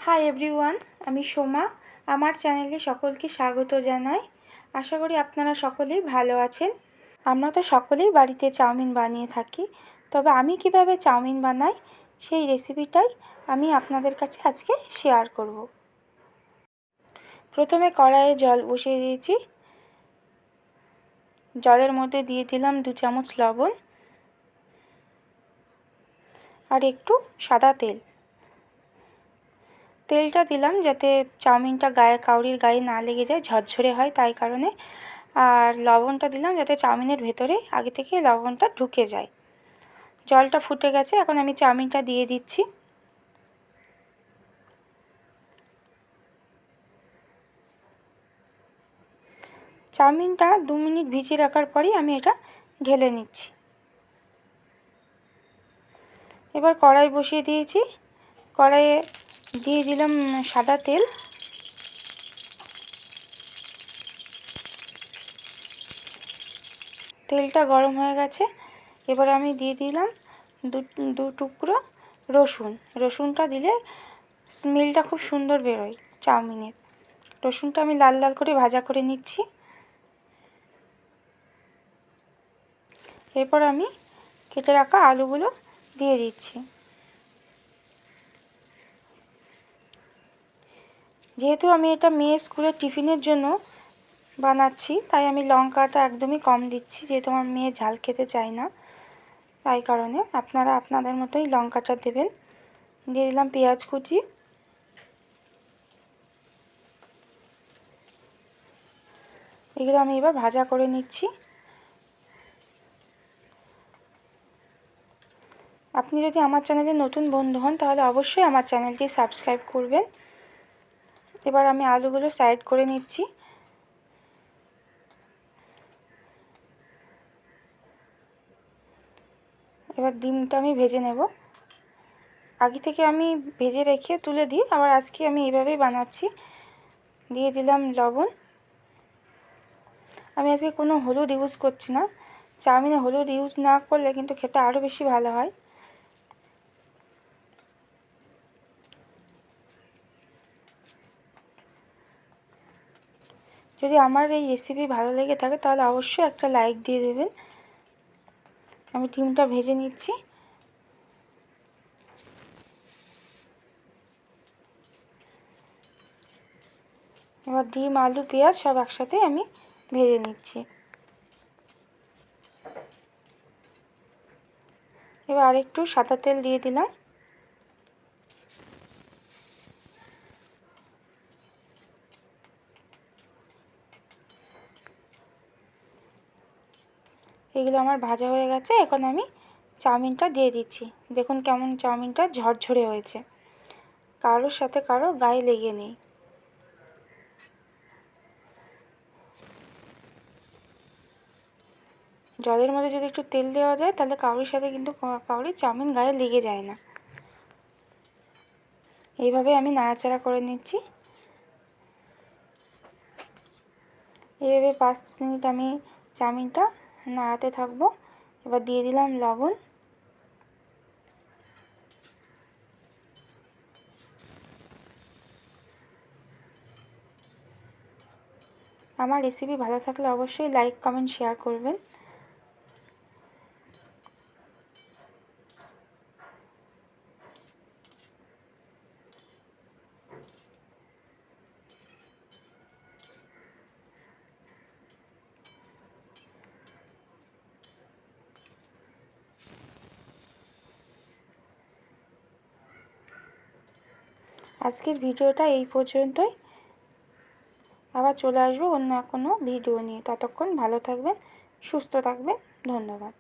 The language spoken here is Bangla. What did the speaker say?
হাই এভরিওয়ান, আমি সোমা। আমার চ্যানেলে সকলকে স্বাগত জানাই। আশা করি আপনারা সকলেই ভালো আছেন। আমরা তো সকলেই বাড়িতে চাউমিন বানিয়ে থাকি, তবে আমি কিভাবে চাউমিন বানাই সেই রেসিপিটাই আমি আপনাদের কাছে আজকে শেয়ার করব। প্রথমে কড়াইয়ে জল বসিয়ে দিয়েছি। জলের মধ্যে দিয়ে দিলাম 2 চামচ লবণ আর একটু সাদা তেল। তেলটা দিলাম যাতে চাউমিনটা কাউরির গায়ে না লেগে যায়, ঝরঝরে হয় তাই কারণে। আর লবণটা দিলাম যাতে চাউমিনের ভেতরে আগে থেকে লবণটা ঢুকে যায়। জলটা ফুটে গেছে, এখন আমি চাউমিনটা দিয়ে দিচ্ছি। চাউমিনটা 2 মিনিট ভিজিয়ে রাখার পরেই আমি এটা ঢেলে নিচ্ছি। এবার কড়াই বসিয়ে দিয়েছি। কড়াইয়ে দিয়ে দিলাম সাদা তেল। তেলটা গরম হয়ে গেছে। এবার আমি দিয়ে দিলাম দু টুকরো রসুন। রসুনটা দিলে স্মেলটা খুব সুন্দর বেরোয় চাউমিনের। রসুনটা আমি লাল লাল করে ভাজা করে নিচ্ছি। এরপর আমি কেটে রাখা আলুগুলো দিয়ে দিচ্ছি। যেহেতু আমি এটা মেয়ে স্কুলের টিফিনের জন্য বানাচ্ছি, তাই আমি লঙ্কাটা একদমই কম দিচ্ছি, যেহেতু আমার মেয়ে ঝাল খেতে চায় না, তাই কারণে আপনারা আপনাদের মতোই লঙ্কাটা দেবেন। দিয়ে দিলাম পেঁয়াজ কুচি। এগুলো আমি এবার ভাজা করে নিচ্ছি। আপনি যদি আমার চ্যানেলে নতুন বন্ধু হন তাহলে অবশ্যই আমার চ্যানেলটি সাবস্ক্রাইব করবেন। এবার আমি আলুগুলো সাইড করে নিচ্ছি। এবার ডিমটা আমি ভেজে নেব। আগে থেকে আমি ভেজে রেখে তুলে দিই, আবার আজকে আমি এইভাবেই বানাচ্ছি। দিয়ে দিলাম লবণ। আমি আজকে কোনো হলুদ ইউজ করছি না। চাউমিনে হলুদ ইউজ না করলে কিন্তু খেতে আরও বেশি ভালো হয়। যদি আমার এই রেসিপি ভালো লেগে থাকে তাহলে অবশ্যই একটা লাইক দিয়ে দেবেন। আমি ডিমটা ভেজে নিচ্ছি। এবার ডিম, আলু, পেঁয়াজ সব একসাথে আমি ভেজে নিচ্ছি। এবার আরেকটু সাদা তেল দিয়ে দিলাম। এগুলো আমার ভাজা হয়ে গেছে। এখন আমি চাউমিনটা দিয়ে দিচ্ছি। দেখুন কেমন চাউমিনটা ঝরঝরে হয়েছে, কারোর সাথে কারো গায়ে লেগে নেই। জলের মধ্যে যদি একটু তেল দেওয়া যায় তাহলে কারোর সাথে কিন্তু কারোরই চাউমিন গায়ে লেগে যায় না। এইভাবে আমি নাড়াচাড়া করে নিচ্ছি। এইভাবে 5 মিনিট আমি চাউমিনটা নাড়াতে থাকবো। এবার দিয়ে দিলাম লবণ। আমার রেসিপি ভালো থাকলে অবশ্যই লাইক, কমেন্ট, শেয়ার করবেন। আজকের ভিডিওটা এই পর্যন্তই। আবার চলে আসবো অন্য কোনো ভিডিও নিয়ে। ততক্ষণ ভালো থাকবেন, সুস্থ থাকবেন। ধন্যবাদ।